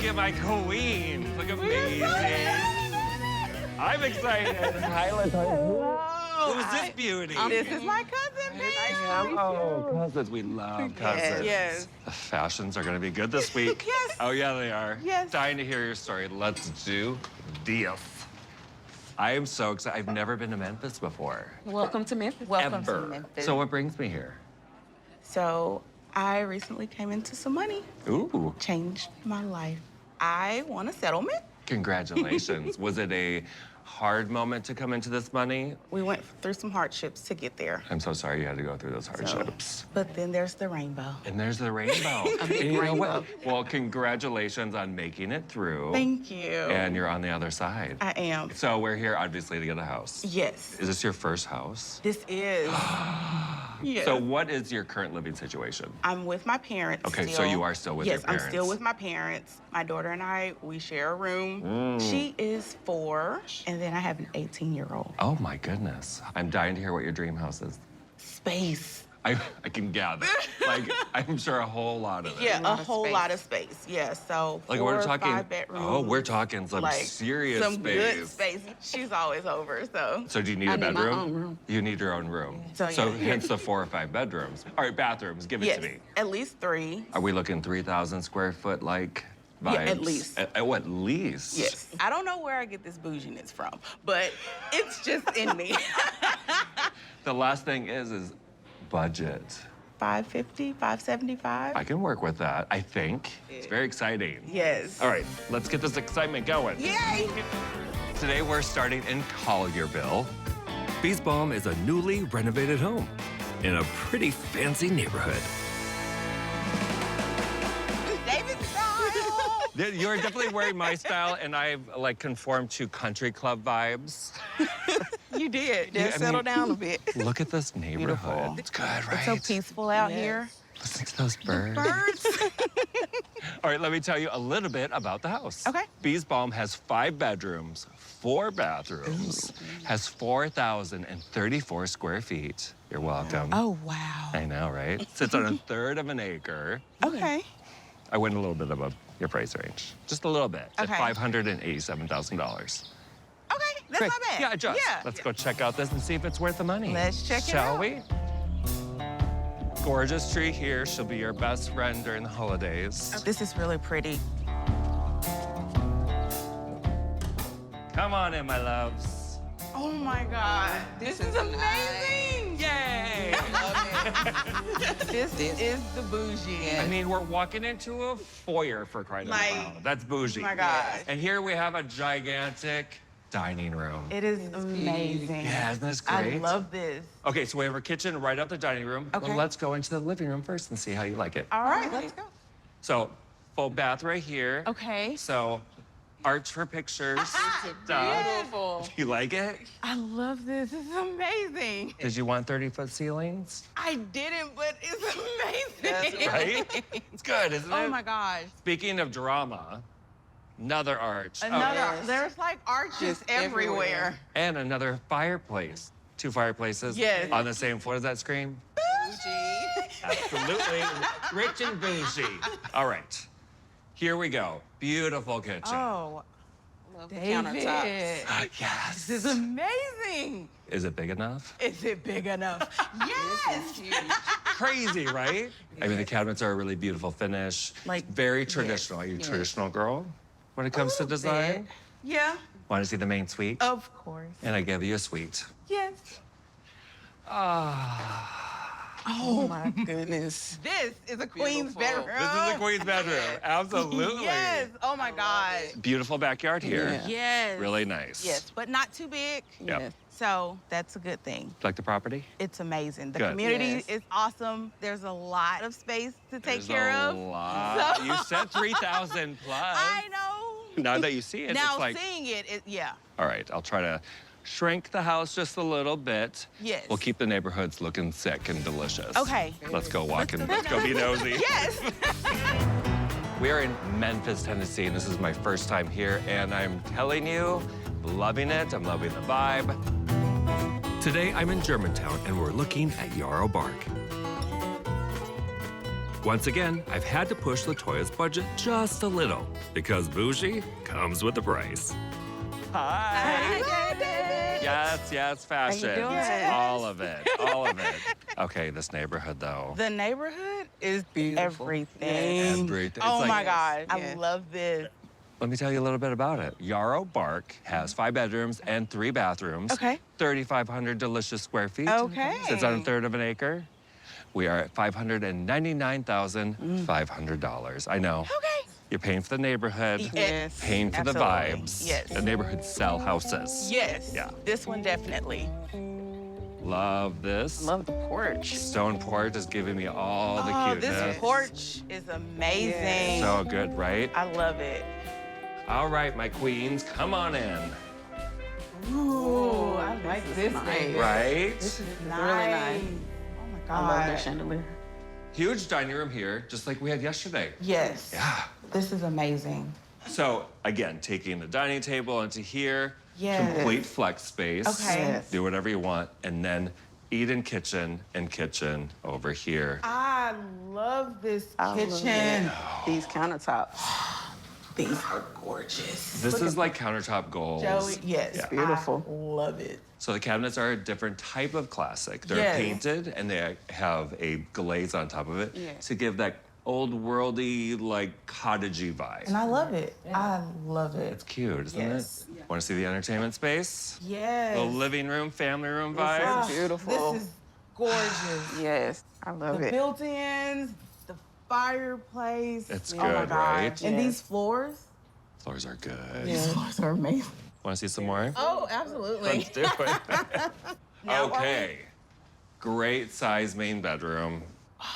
Look at my queen. Look amazing. I'm excited. Hi, LaToya. Who's this beauty? This is my cousin, babe. Oh, cousins. We love cousins. Yes. The fashions are going to be good this week. Yes. Oh, yeah, they are. Yes. Dying to hear your story. Let's do this. I am so excited. I've never been to Memphis before. Welcome to Memphis. Welcome Ever. to Memphis. So what brings me here? So I recently came into some money. Ooh. Changed my life. I want a settlement. Congratulations. Was it a hard moment to come into this money? We went through some hardships to get there. I'm so sorry you had to go through those hardships. But then there's the rainbow. And there's the rainbow. And you know what? Well, congratulations on making it through. Thank you. And you're on the other side. I am. So we're here, obviously, to get a house. Yes. Is this your first house? This is. Yes. So what is your current living situation? I'm with my parents Okay, so still. you are still with your Yes, I'm still parents. with my parents. My daughter and I, we share a room. Mm. She is 4, and then I have an 18-year-old. Oh, my goodness. I'm dying to hear what your dream house is. Space. I can gather. Like, I'm sure a whole lot of it. Yeah, a whole lot of space. Yeah, so Like 4 we're or talking. 5 bedrooms. Oh, we're talking some like, serious some space. good space. She's always over, so. So do you need I a need my bedroom? own room. You need your own room. So, yeah. Hence the 4 or 5 bedrooms. All right, bathrooms. Give it Yes, to me. at least 3. Are we looking 3,000 square foot like vibes? Yeah, at least. At least? Yes. I don't know where I get this bouginess from, but it's just in me. The last thing is budget. 550, 575. I can work with that, I think. It's very exciting. Yes. All right, let's get this excitement going. Yay! Today we're starting in Collierville. Beesbaum is a newly renovated home in a pretty fancy neighborhood. David style. You're definitely wearing my style, and I've like conformed to country club vibes. You did. Yeah, I Just settle mean- down a bit. Look at this neighborhood. Beautiful. It's good, right? It's so peaceful out Yes. here. Listen to those birds. Birds. All right, let me tell you a little bit about the house. Okay. Beesbaum has 5 bedrooms, 4 bathrooms, has 4,034 square feet. You're welcome. Oh, wow. I know, right? Sits on 1/3 of an acre. Okay. I went a little bit above your price range. Just a little bit. Okay. At $587,000. Okay, that's Great. not bad. Yeah, adjust. Yeah. Let's go check out this and see if it's worth the money. Let's check it Shall out. we? Gorgeous tree here. She'll be your best friend during the holidays. This is really pretty. Come on in, my loves. Oh my God. This is amazing. Yay! This is the bougie. I mean, we're walking into a foyer for crying out Like, loud. That's bougie. Oh my God. And here we have a gigantic dining room. It is amazing. Yeah, isn't this I great? love this. Okay, so we have our kitchen right up the dining room. Okay. Well, let's go into the living room first and see how you like it. All right, let's go. So, full bath right here. Okay. So, arch for pictures. Stuff. Beautiful. You like it? I love this. This is amazing. Did you want 30-foot ceilings? I didn't, but it's amazing. Right? It's good, isn't it? Oh my gosh. Speaking of drama, another arch. Another, yes. There's like arches Just everywhere. everywhere. And another fireplace. 2 fireplaces Yes. on the same floor. Does that scream? Absolutely. Rich and bougie. All right. Here we go. Beautiful kitchen. Oh, Love the David. countertops. Yes. This is amazing. Is it big enough? Is it big enough? Yes. Huge. Crazy, right? I mean, the cabinets are a really beautiful finish. Like, very traditional. Are you a yes. traditional girl when it comes to design? Yeah, Want to see the main suite? of course. And I give you a suite. Yes. Ah. Oh my goodness. This is a queen's Beautiful. bedroom. This is the queen's bedroom. Absolutely. Yes. Oh my God. Beautiful backyard here. Yeah. Yes. Really nice. Yes, but not too big. Yep. Yes. So that's a good thing. Like the property? It's amazing. The Good. community Yes. is awesome. There's a lot of space to take There's care a of. lot. So- You said 3,000 plus. I know. Now that you see it, Now it's like, seeing it, yeah. all right, I'll try to shrink the house just a little bit. Yes. We'll keep the neighborhoods looking sick and delicious. Okay. Let's go walk and let's go be nosy. Yes. We are in Memphis, Tennessee, and this is my first time here, and I'm telling you, loving it. I'm loving the vibe. Today, I'm in Germantown, and we're looking at Yarrow Bark. Once again, I've had to push LaToya's budget just a little because bougie comes with a price. Hi, David. Yes, fashion. doing? Yes. All of it, all of it. Okay, this neighborhood though. The neighborhood is Beautiful. everything. Everything. Oh It's my like- God, Yes. I love this. Let me tell you a little bit about it. Yarrow Bark has 5 bedrooms and 3 bathrooms. Okay. 3,500 delicious square feet. Okay. Sits on a third of an acre. We are at $599,500. I know. Okay. You're paying for the neighborhood. Yes. Paying for the Absolutely. vibes. Yes. The neighborhood sell houses. Yes. Yeah. This one definitely. Love this. Love the porch. Stone porch is giving me all the Oh, cuteness. this porch is amazing. So good, right? I love it. All right, my queens, come on in. Ooh, I like this nice. thing. Right? This is Nice. really nice. Oh my I God. love the chandelier. Huge dining room here, just like we had yesterday. Yes. Yeah. This is amazing. So again, taking the dining table into here, Yes. complete flex space. Okay. Yes. Do whatever you want, and then eat in kitchen and kitchen over here. I love this I love kitchen. it. These countertops. These are gorgeous. This is like countertop goals. Joey, yes. Yeah. Beautiful. I love it. So the cabinets are a different type of classic. They're Yes. painted and they have a glaze on top of it Yes. to give that old worldy, like cottagey vibe. And I love it. I love it. It's cute, isn't Yes. it? Want to see the entertainment space? Yes. The living room, family room This is vibe. beautiful. This is gorgeous. Yes, I love The it. built-ins, the fireplace. It's Oh my good, God. right? And Yes. these floors. Floors are good. Yes. These floors are amazing. Want to see some more? Oh, absolutely. Let's do it. Now, Okay. Great size main bedroom.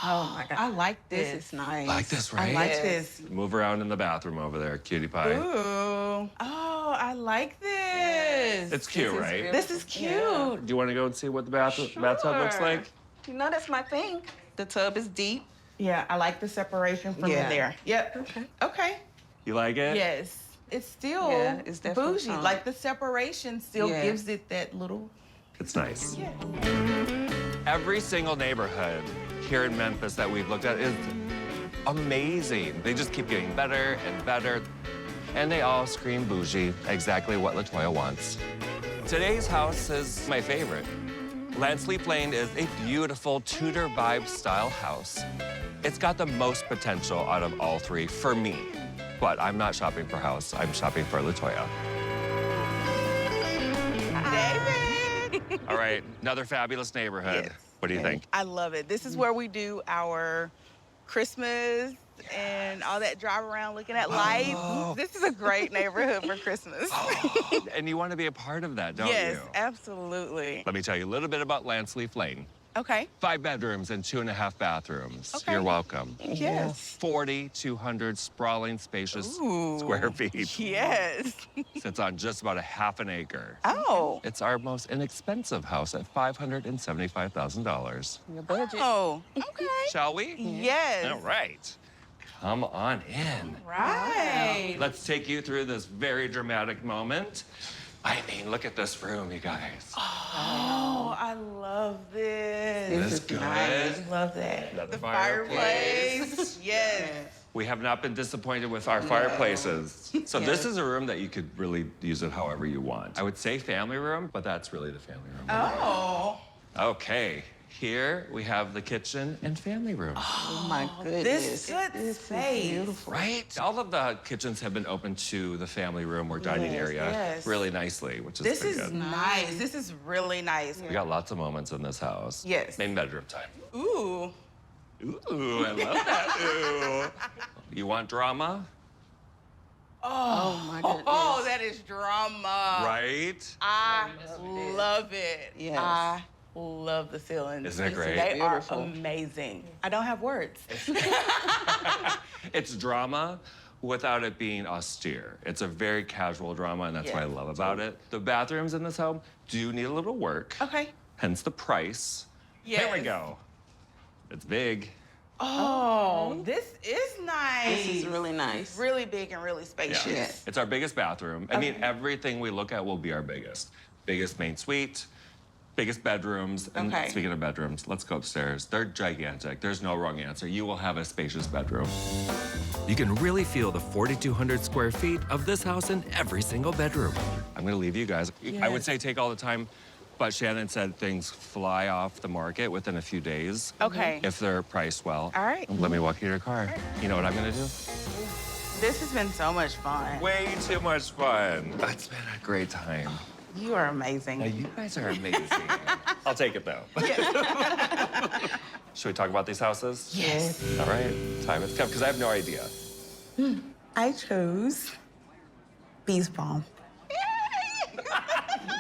Oh my God. I like this. This is nice. Like this, right? I like Yes. this. Move around in the bathroom over there, cutie pie. Ooh. Oh, I like this. It's cute, This is right? beautiful. This is cute. Yeah. Do you want to go and see what the bathtub looks Sure. like? You know, that's my thing. The tub is deep. Yeah, I like the separation from Yeah. in there. Yep. Okay. Okay. You like it? Yes. It's still Yeah, it's definitely bougie. fun. Like the separation still Yeah. gives it that little. It's nice. Yeah. Every single neighborhood here in Memphis that we've looked at is amazing. They just keep getting better and better. And they all scream bougie, exactly what LaToya wants. Today's house is my favorite. Landsleep Lane is a beautiful Tudor vibe style house. It's got the most potential out of all 3 for me. But I'm not shopping for house, I'm shopping for LaToya. David. All right, another fabulous neighborhood. Yes. What do you think? I love it. This is where we do our Christmas and all that drive around looking at lights. Oh. This is a great neighborhood for Christmas. And you want to be a part of that, don't Yes, you? absolutely. Let me tell you a little bit about Landsleep Lane. Okay. 5 bedrooms and 2.5 bathrooms. Okay. You're welcome. Yes. 4,200 sprawling, spacious Ooh. square feet. Yes. Sits on just about a half an acre. Oh. It's our most inexpensive house at $575,000. Your budget. Oh. Okay. Shall we? Yes. All right. Come on in. Right. Let's take you through this very dramatic moment. I mean, look at this room, you guys. Oh, I love this. This is good. nice. Love that. Another The fireplace. fireplace. Yes. We have not been disappointed with our fireplaces. So this is a room that you could really use it however you want. I would say family room, but that's really the family room. Oh. Okay, here we have the kitchen and family room. Oh my goodness. This good This is space. beautiful. Right? All of the kitchens have been open to the family room or dining Yes, area yes. really nicely, which is This pretty is good. nice. This is really nice. We got lots of moments in this house. Yes. Main bedroom time. Ooh. Ooh, I love that. Ooh. You want drama? Oh my goodness. Oh, that is drama. Right? I love it. Yes. I love the ceilings. Isn't it great? They Beautiful. are amazing. I don't have words. It's drama without it being austere. It's a very casual drama, and that's what I Yes. love about it. The bathrooms in this home do need a little work, Okay. hence the price. Here we Yes. go. It's big. Oh, this is nice. This is really nice. really big and really spacious. Yes. It's our biggest bathroom. I mean, Okay. everything we look at will be our biggest. Biggest main suite, biggest bedrooms. And Okay. speaking of bedrooms, let's go upstairs. They're gigantic. There's no wrong answer. You will have a spacious bedroom. You can really feel the 4,200 square feet of this house in every single bedroom. I'm gonna leave you guys. I would Yes. say take all the time, but Shannon said things fly off the market within a few days. Okay. If they're priced well. All right. Let me walk you to your car. You know what I'm gonna do? This has been so much fun. Way too much fun. It's been a great time. You are amazing. Now, you guys are amazing. I'll take it, though. Should we talk about these houses? Yes. All right, time has come, because I have no idea. I chose Bees Balm.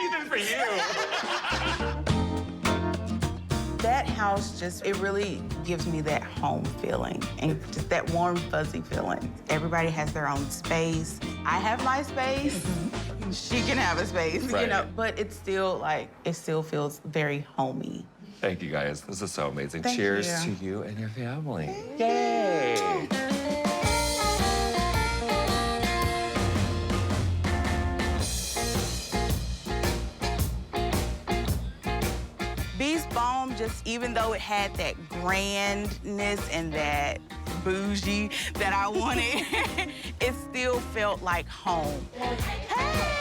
Even for you. That house it really gives me that home feeling and just that warm, fuzzy feeling. Everybody has their own space. I have my space. She can have a space, you Right. know, but it's still it still feels very homey. Thank you, guys. This is so amazing. Thank Cheers you. to you and your family. Yay! Bees Balm, just even though it had that grandness and that bougie that I wanted, it still felt like home. Hey!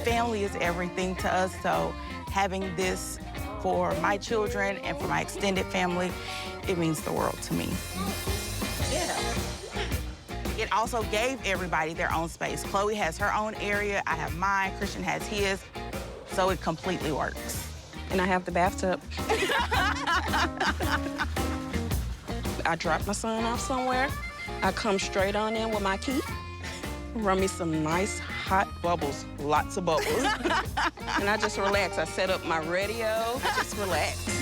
Family is everything to us, so having this for my children and for my extended family, it means the world to me. Yeah. It also gave everybody their own space. Chloe has her own area, I have mine, Christian has his, so it completely works. And I have the bathtub. I drop my son off somewhere. I come straight on in with my key, run me some nice hot bubbles, lots of bubbles. And I just relax. I set up my radio, just relax.